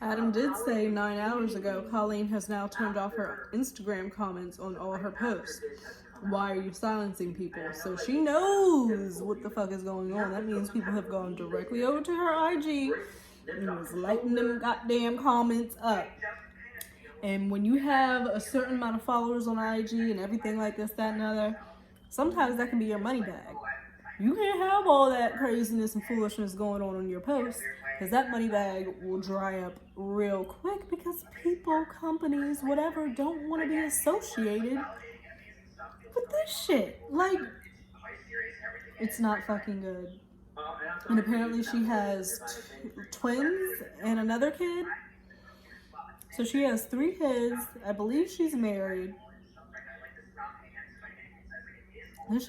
Adam did say 9 hours ago, Colleen has now turned off her Instagram comments on all her posts. Why are you silencing people? So she knows what the fuck is going on. That means people have gone directly over to her IG and was lighting them goddamn comments up. And when you have a certain amount of followers on IG and everything like this, that, and other, sometimes that can be your money bag. You can't have all that craziness and foolishness going on your posts, because that money bag will dry up real quick because people, companies, whatever, don't want to be associated with this shit. Like, it's not fucking good. And apparently she has twins and another kid. So she has 3 kids. I believe she's married. It's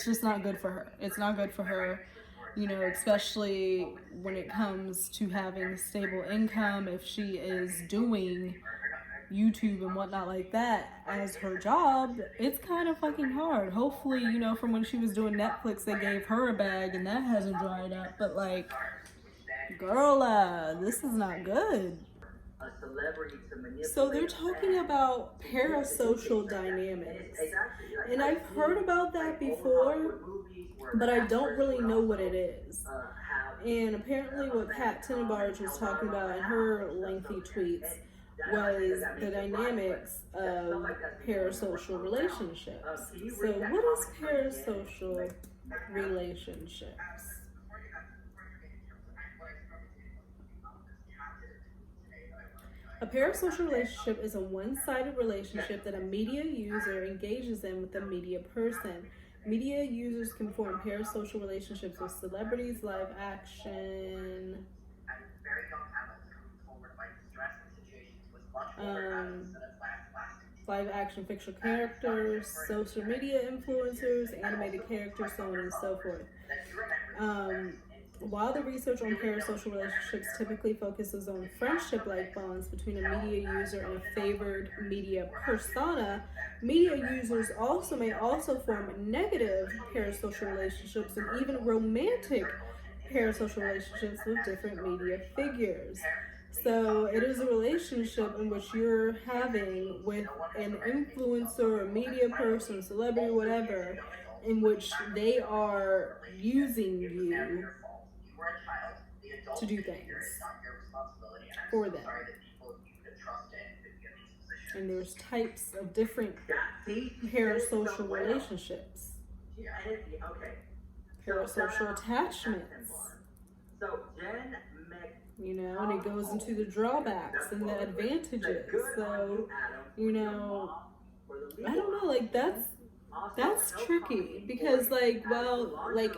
just not good for her. It's not good for her, you know, especially when it comes to having stable income. If she is doing YouTube and whatnot like that as her job, it's kind of fucking hard. Hopefully, you know, from when she was doing Netflix, they gave her a bag and that hasn't dried up. But like, girl, this is not good. So they're talking about parasocial dynamics, and I've heard about that before, but I don't really know what it is. And apparently what Pat Tenenbarge was talking about in her lengthy tweets was the dynamics of parasocial relationships. So what is parasocial relationships? A parasocial relationship is a one-sided relationship that a media user engages in with a media person. Media users can form parasocial relationships with celebrities, live action, fictional characters, social media influencers, animated characters, so on and so forth. While the research on parasocial relationships typically focuses on friendship-like bonds between a media user and a favored media persona, media users may also form negative parasocial relationships and even romantic parasocial relationships with different media figures. So it is a relationship in which you're having with an influencer, a media person, celebrity, whatever, in which they are using you to do things for them. And there's types of different parasocial relationships. Parasocial attachments. You know, and it goes into the drawbacks and the advantages. So, you know, I don't know, like that's tricky because like, well, like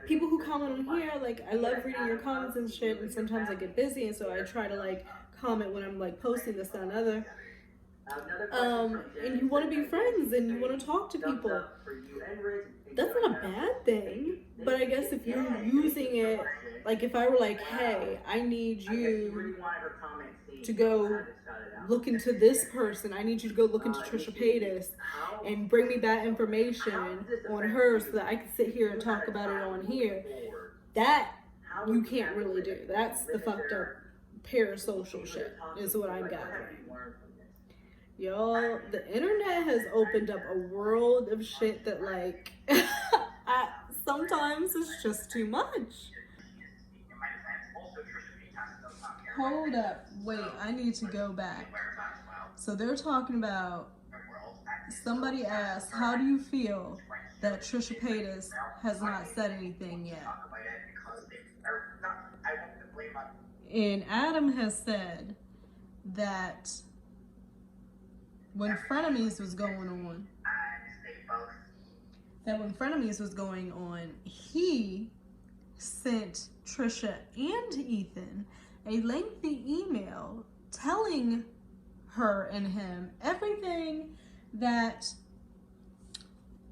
people who comment on here, like I love reading your comments and shit, and sometimes I get busy, and so I try to like comment when I'm like posting this and another. And you want to be friends and you want to talk to people. That's not a bad thing, but I guess if you're using it, like if I were like, hey, I need you to go look into this person, I need you to go look into Trisha Paytas and bring me that information on her so that I can sit here and talk about it on here, that you can't really do. That's the fucked up parasocial shit is what I'm gathering. Y'all, the internet has opened up a world of shit that like sometimes it's just too much. Hold up, wait, I need to go back. So they're talking about, somebody asked, how do you feel that Trisha Paytas has not said anything yet? And Adam has said that when Frenemies was going on, he sent Trisha and Ethan a lengthy email telling her and him everything that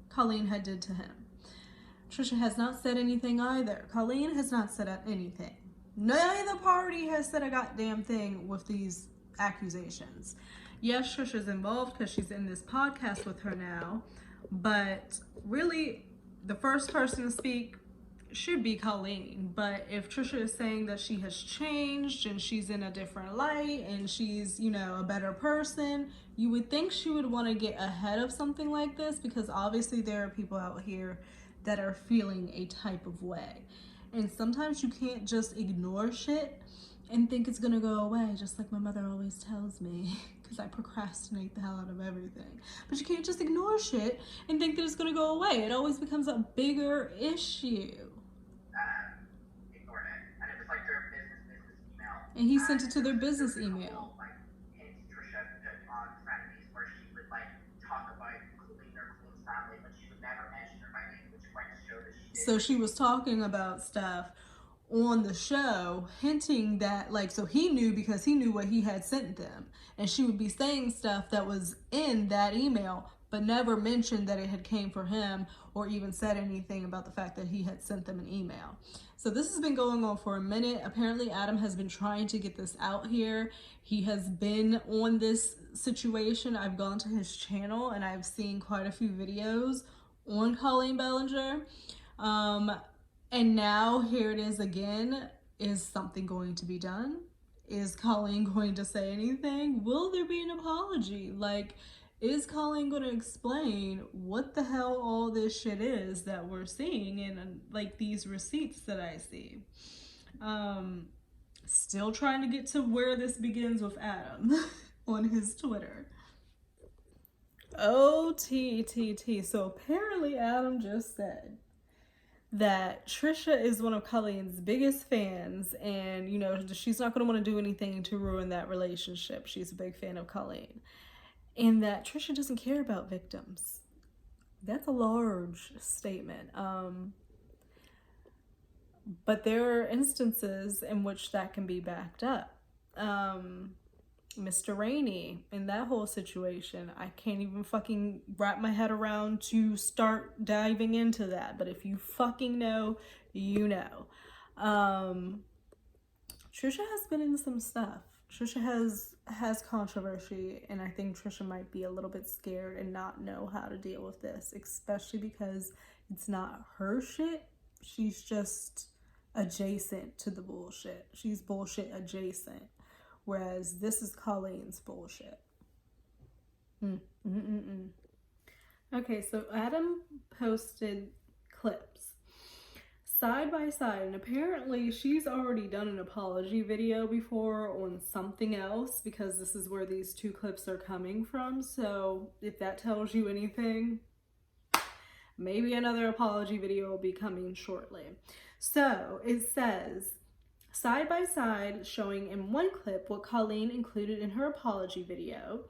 Colleen had did to him. Trisha has not said anything either. Colleen has not said anything. Neither party has said a goddamn thing with these accusations. Yes, Trisha's involved because she's in this podcast with her now, but really the first person to speak should be Colleen. But if Trisha is saying that she has changed and she's in a different light and she's, you know, a better person, you would think she would want to get ahead of something like this, because obviously there are people out here that are feeling a type of way. And sometimes you can't just ignore shit and think it's gonna go away, just like my mother always tells me, because I procrastinate the hell out of everything. But you can't just ignore shit and think that it's gonna go away. It always becomes a bigger issue. Ignored it, and it was like their business email. And he sent it to their business email. Like Trisha on Fridays, where she would like talk about Colleen or Colleen's family, but she would never mention her by name, which went to show that she did. So she was talking about stuff on the show, hinting that, like, so he knew because he knew what he had sent them, and she would be saying stuff that was in that email but never mentioned that it had came from him, or even said anything about the fact that he had sent them an email. So this has been going on for a minute. Apparently Adam has been trying to get this out here. He has been on this situation. I've gone to his channel and I've seen quite a few videos on Colleen Ballinger. And now here it is again. Is something going to be done? Is Colleen going to say anything? Will there be an apology? Like, is Colleen going to explain what the hell all this shit is that we're seeing in, like, these receipts that I see? Still trying to get to where this begins with Adam on his Twitter. OTTT. So apparently Adam just said that Trisha is one of Colleen's biggest fans, and, you know, she's not going to want to do anything to ruin that relationship. She's a big fan of Colleen. And that Trisha doesn't care about victims. That's a large statement. But there are instances in which that can be backed up. Mr. Rainey, in that whole situation, I can't even fucking wrap my head around to start diving into that. But if you fucking know, you know. Trisha has been in some stuff. Trisha has controversy, and I think Trisha might be a little bit scared and not know how to deal with this, especially because it's not her shit. She's just adjacent to the bullshit. She's bullshit adjacent, whereas this is Colleen's bullshit. Okay, so Adam posted clips side by side, and apparently she's already done an apology video before on something else, because this is where these two clips are coming from. So if that tells you anything, maybe another apology video will be coming shortly. So it says, side by side, showing in one clip what Colleen included in her apology video,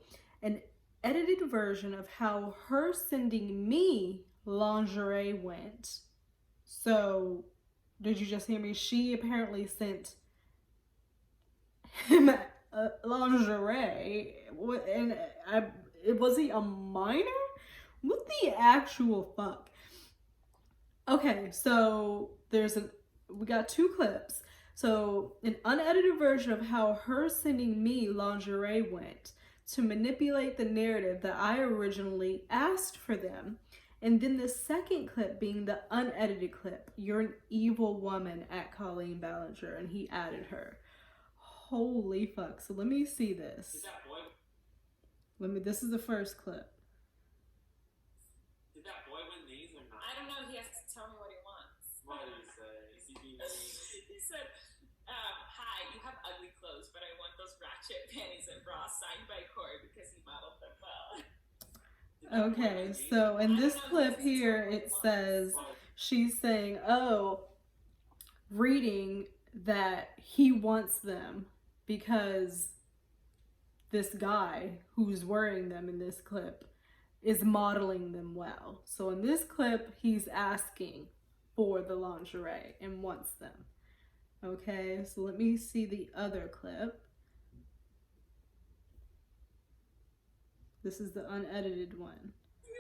an edited version of how her sending me lingerie went. So, did you just hear me? She apparently sent him lingerie. And was he a minor? What the actual fuck? Okay, so we got two clips. So, an unedited version of how her sending me lingerie went to manipulate the narrative that I originally asked for them. And then the second clip being the unedited clip. You're an evil woman at Colleen Ballinger. And he added her. Holy fuck. So let me see this. Is that boy? This is the first clip. Did that boy win these or not? I don't know. He has to tell me what he wants. What did he say? Is he being mean? He said, hi, you have ugly clothes, but I want those ratchet panties and bra signed by Corey because he modeled them well. Okay, so in this clip here, it says she's saying, reading that he wants them because this guy who's wearing them in this clip is modeling them well. So in this clip, he's asking for the lingerie and wants them. Okay, so let me see the other clip. This is the unedited one. I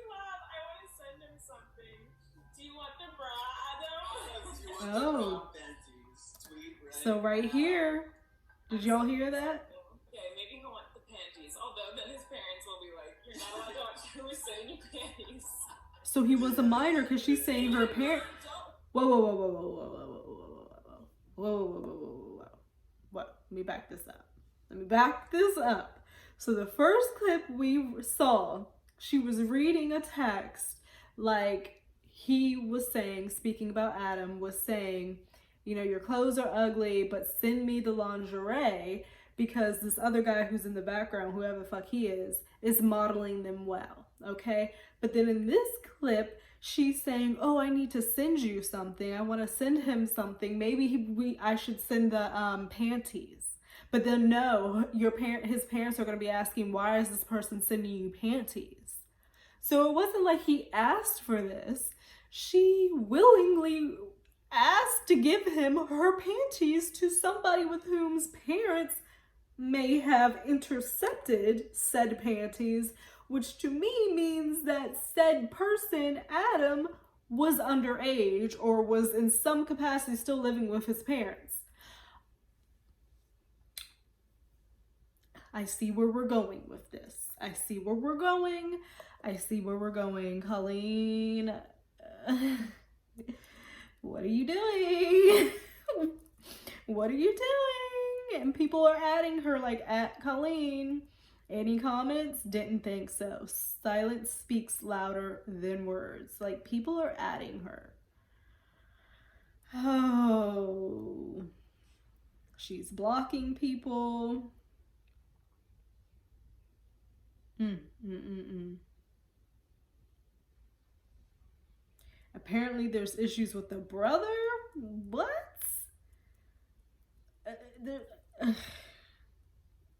want to send him something. Do you want the bra, Adam? Oh. So right here, did y'all hear that? Okay, maybe he'll want the panties. Although then his parents will be like, you're not allowed to watch who's sending you panties. So he was a minor, because she's saying her parent. Whoa, whoa, whoa, whoa, whoa, whoa, whoa, whoa, whoa, whoa, whoa, whoa, whoa, whoa. What? Let me back this up. So the first clip we saw, she was reading a text like he was saying, speaking about Adam, was saying, you know, your clothes are ugly, but send me the lingerie because this other guy who's in the background, whoever the fuck he is modeling them well, okay? But then in this clip, she's saying, oh, I need to send you something. I want to send him something. Maybe I should send the panties. But then no, his parents are going to be asking, why is this person sending you panties? So it wasn't like he asked for this. She willingly asked to give him her panties to somebody with whom's parents may have intercepted said panties, which to me means that said person, Adam, was underage or was in some capacity still living with his parents. I see where we're going with this. I see where we're going. Colleen, what are you doing? What are you doing? And people are adding her like, at Colleen. Any comments? Didn't think so. Silence speaks louder than words. Like, people are adding her. Oh. She's blocking people. Apparently there's issues with the brother. What?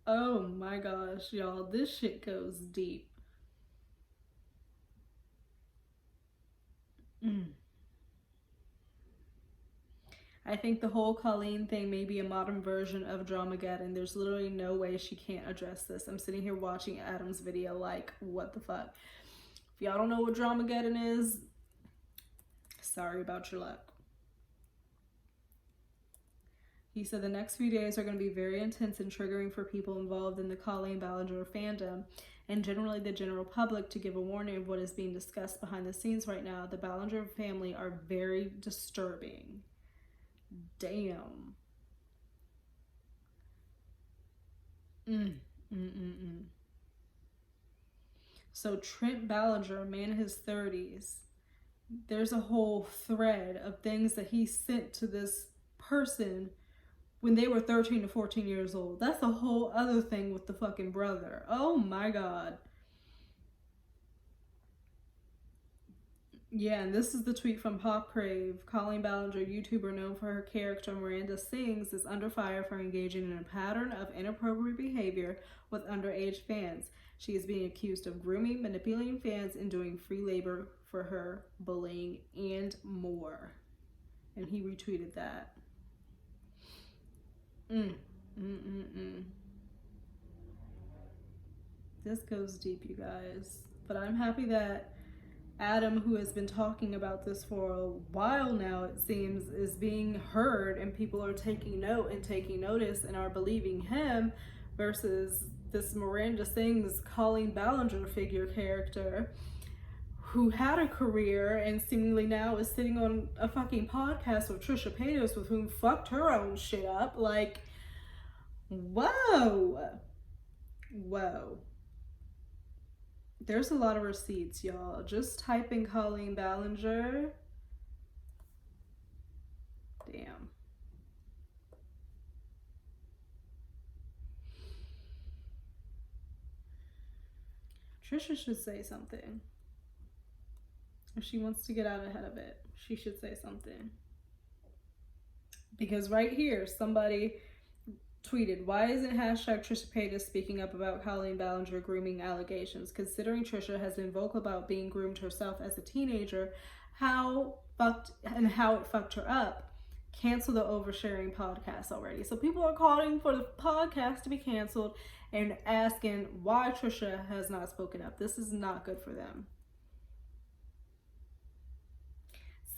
Oh my gosh, y'all, this shit goes deep. I think the whole Colleen thing may be a modern version of Dramageddon. There's literally no way she can't address this. I'm sitting here watching Adam's video like, what the fuck? If y'all don't know what Dramageddon is, sorry about your luck. He said the next few days are going to be very intense and triggering for people involved in the Colleen Ballinger fandom and generally the general public. To give a warning of what is being discussed behind the scenes right now, the Ballinger family are very disturbing. Damn. So Trent Ballinger, a man in his 30s, there's a whole thread of things that he sent to this person when they were 13 to 14 years old. That's a whole other thing with the fucking brother. Oh my God. Yeah, and this is the tweet from Pop Crave. Colleen Ballinger, YouTuber known for her character Miranda Sings, is under fire for engaging in a pattern of inappropriate behavior with underage fans. She is being accused of grooming, manipulating fans, and doing free labor for her, bullying, and more. And he retweeted that. This goes deep, you guys. But I'm happy that Adam, who has been talking about this for a while now, it seems, is being heard and people are taking note and taking notice and are believing him versus this Miranda Sings Colleen Ballinger figure character who had a career and seemingly now is sitting on a fucking podcast with Trisha Paytas, with whom fucked her own shit up. Like, whoa. There's a lot of receipts, y'all. Just type in Colleen Ballinger. Damn. Trisha should say something. If she wants to get out ahead of it, she should say something. Because right here, somebody tweeted, why isn't hashtag Trisha Paytas speaking up about Colleen Ballinger grooming allegations? Considering Trisha has been vocal about being groomed herself as a teenager, how it fucked her up. Cancel the oversharing podcast already. So people are calling for the podcast to be canceled and asking why Trisha has not spoken up. This is not good for them.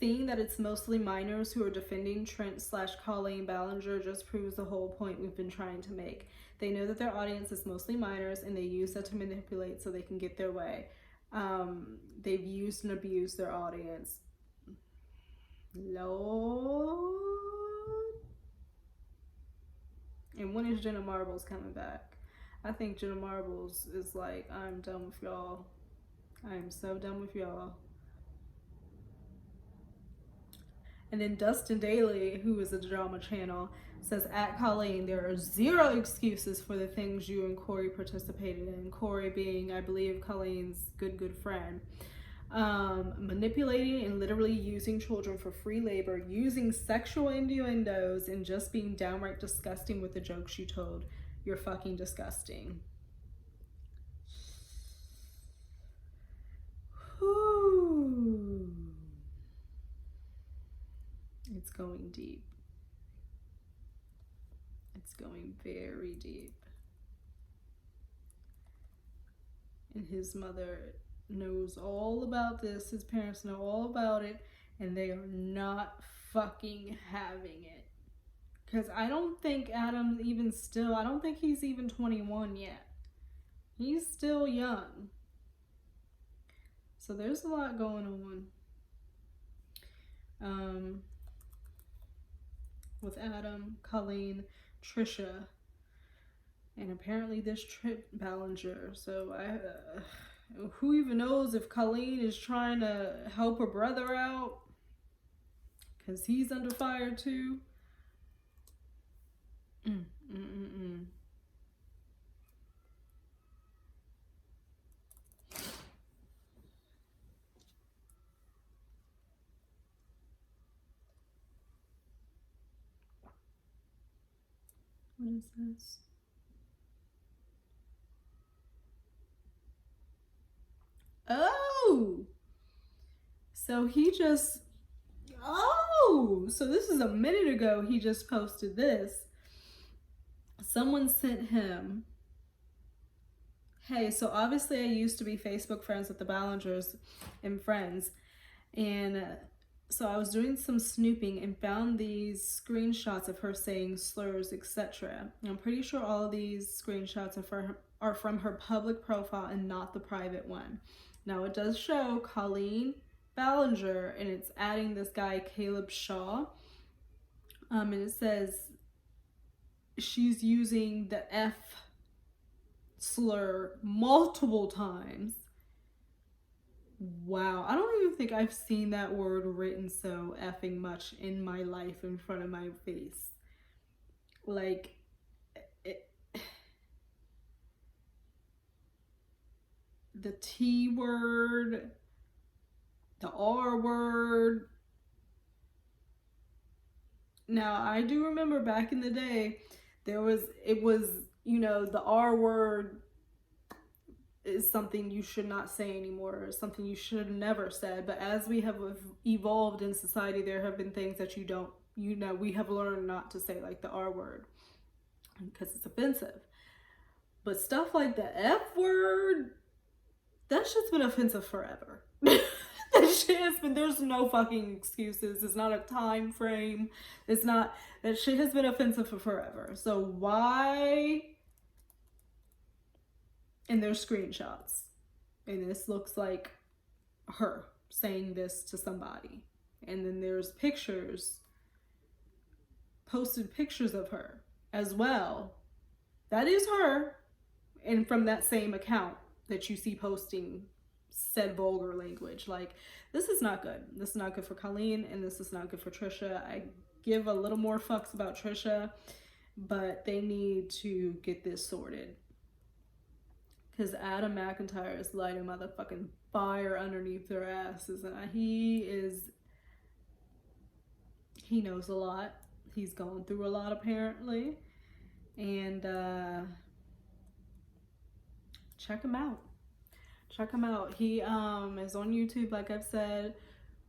Seeing that it's mostly minors who are defending Trent/Colleen Ballinger just proves the whole point we've been trying to make. They know that their audience is mostly minors and they use that to manipulate so they can get their way. They've used and abused their audience. Lord. And when is Jenna Marbles coming back? I think Jenna Marbles is like, I'm done with y'all. I am so done with y'all. And then Dustin Daly, who is a drama channel, says, at Colleen, there are zero excuses for the things you and Corey participated in. Corey being, I believe, Colleen's good friend. Manipulating and literally using children for free labor, using sexual innuendos, and just being downright disgusting with the jokes you told. You're fucking disgusting. Whew. It's going deep. It's going very deep. And his mother knows all about this. His parents know all about it, and they are not fucking having it. Because I don't think Adam's even still, I don't think he's even 21 yet. He's still young. So there's a lot going on. With Adam, Colleen, Trisha, and apparently this Trisha Ballinger. So who even knows if Colleen is trying to help her brother out, because he's under fire too. What is this? Oh! So he just... Oh! So this is a minute ago he just posted this. Someone sent him... Hey, so obviously I used to be Facebook friends with the Ballingers and friends. And... So I was doing some snooping and found these screenshots of her saying slurs, etc. I'm pretty sure all of these screenshots are from her public profile and not the private one. Now it does show Colleen Ballinger, and it's adding this guy Caleb Shaw. And it says she's using the F slur multiple times. Wow, I don't even think I've seen that word written so effing much in my life in front of my face. Like, the T word, the R word. Now, I do remember back in the day, it was, you know, the R word is something you should not say anymore, or something you should have never said. But as we have evolved in society, there have been things that we have learned not to say, like the R word, because it's offensive. But stuff like the F word, that shit's been offensive forever. That shit has been, there's no fucking excuses. It's not a time frame. It's not, that shit has been offensive for forever. So why? And there's screenshots. And this looks like her saying this to somebody. And then there's pictures, posted pictures of her as well. That is her. And from that same account that you see posting said vulgar language. Like, this is not good. This is not good for Colleen, and this is not good for Trisha. I give a little more fucks about Trisha, but they need to get this sorted. Because Adam McIntyre is lighting motherfucking fire underneath their asses. And he knows a lot. He's gone through a lot, apparently. And check him out. Check him out. He is on YouTube, like I've said.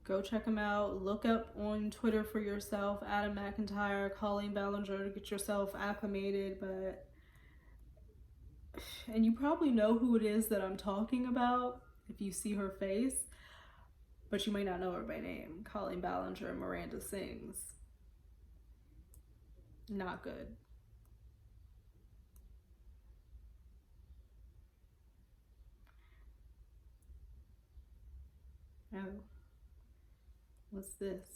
Go check him out. Look up on Twitter for yourself, Adam McIntyre, Colleen Ballinger, to get yourself acclimated. And you probably know who it is that I'm talking about if you see her face, but you may not know her by name. Colleen Ballinger and Miranda Sings. Not good. Oh, what's this?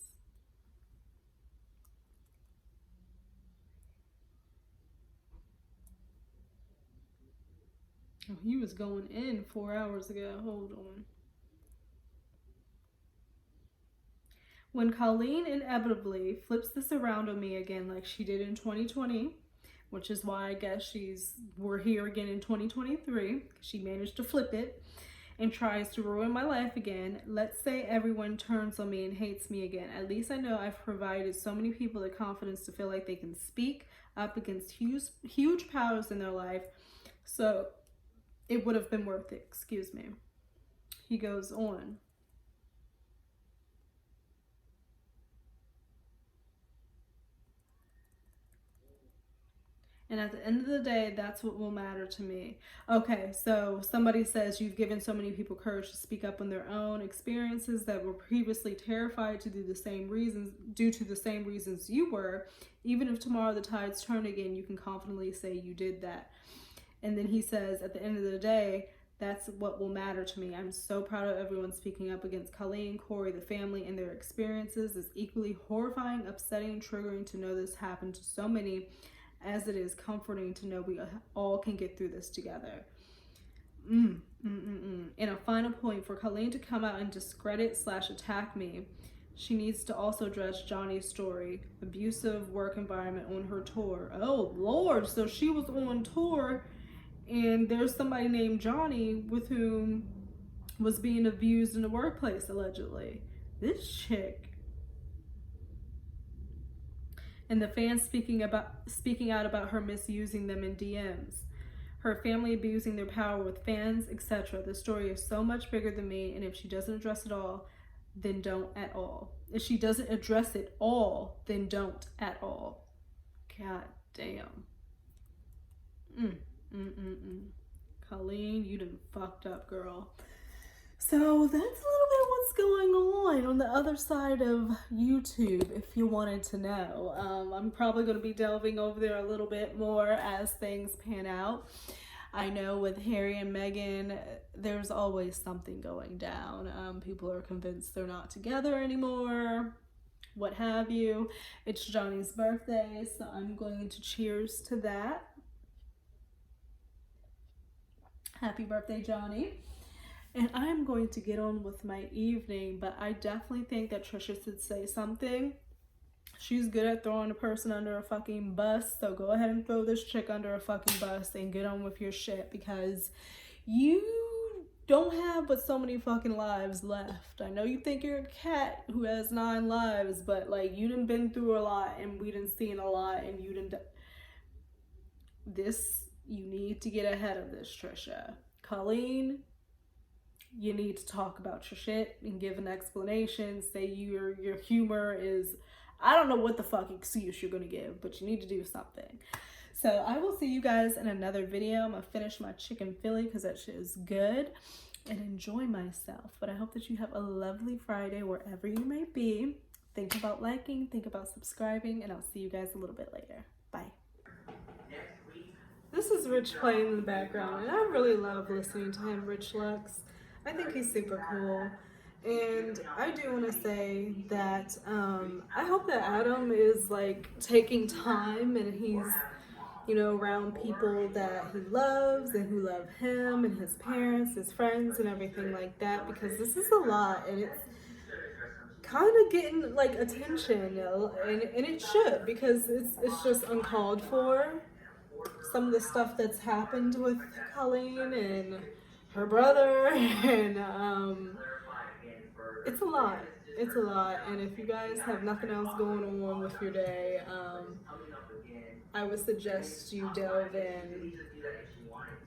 Oh, he was going in 4 hours ago. Hold on. When Colleen inevitably flips this around on me again like she did in 2020, which is why I guess we're here again in 2023. She managed to flip it and tries to ruin my life again. Let's say everyone turns on me and hates me again. At least I know I've provided so many people the confidence to feel like they can speak up against huge powers in their life. So it would have been worth it. Excuse me. He goes on. And at the end of the day, that's what will matter to me. Okay, so somebody says you've given so many people courage to speak up on their own experiences that were previously terrified to do due to the same reasons you were. Even if tomorrow the tides turn again, you can confidently say you did that. And then he says, at the end of the day, that's what will matter to me. I'm so proud of everyone speaking up against Colleen, Corey, the family, and their experiences. It's equally horrifying, upsetting, triggering to know this happened to so many, as it is comforting to know we all can get through this together. And a final point, for Colleen to come out and discredit/attack me, she needs to also address Johnny's story, abusive work environment on her tour. Oh Lord, so she was on tour and there's somebody named Johnny with whom was being abused in the workplace, allegedly. This chick. And the fans speaking out about her misusing them in DMs, her family abusing their power with fans, etc. The story is so much bigger than me, and if she doesn't address it all, then don't at all. If she doesn't address it all, then don't at all. God damn. Colleen, you done fucked up, girl. So that's a little bit what's going on the other side of YouTube, if you wanted to know. I'm probably going to be delving over there a little bit more as things pan out. I know with Harry and Meghan, there's always something going down. People are convinced they're not together anymore, what have you. It's Johnny's birthday, so I'm going to cheers to that. Happy birthday, Johnny. And I'm going to get on with my evening, but I definitely think that Trisha should say something. She's good at throwing a person under a fucking bus, so go ahead and throw this chick under a fucking bus and get on with your shit, because you don't have but so many fucking lives left. I know you think you're a cat who has 9 lives, but like, you done been through a lot and we done seen a lot, and you done you need to get ahead of this, Trisha. Colleen, you need to talk about your shit and give an explanation. Say your humor is, I don't know what the fuck excuse you're gonna give, but you need to do something. So I will see you guys in another video. I'm gonna finish my chicken Philly because that shit is good, and enjoy myself. But I hope that you have a lovely Friday wherever you may be. Think about liking, think about subscribing, and I'll see you guys a little bit later. Bye. This is Rich playing in the background, and I really love listening to him, Rich Lux. I think he's super cool. And I do want to say that I hope that Adam is like taking time and he's, you know, around people that he loves and who love him and his parents, his friends, and everything like that, because this is a lot and it's kind of getting like attention, and it should, because it's just uncalled for. Some of the stuff that's happened with Colleen and her brother, and it's a lot. It's a lot. And if you guys have nothing else going on with your day, I would suggest you delve in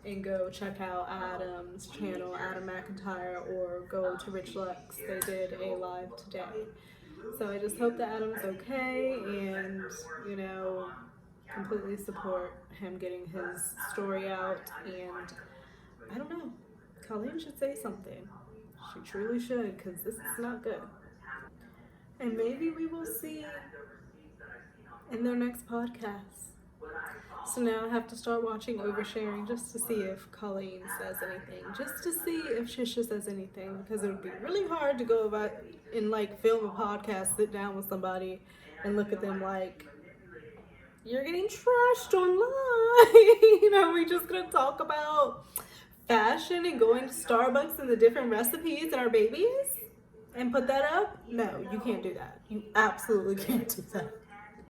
and go check out Adam's channel, Adam McIntyre, or go to Rich Lux. They did a live today. So I just hope that Adam's okay, and, you know, completely support him getting his story out. And I don't know, Colleen should say something. She truly should, because this is not good. And maybe we will see in their next podcast. So now I have to start watching Oversharing just to see if Colleen says anything, just to see if Trisha says anything, because it would be really hard to go about and like film a podcast, sit down with somebody and look at them like, you're getting trashed online. You know, we're just gonna talk about fashion and going to Starbucks and the different recipes and our babies and put that up? No, you can't do that. You absolutely can't do that.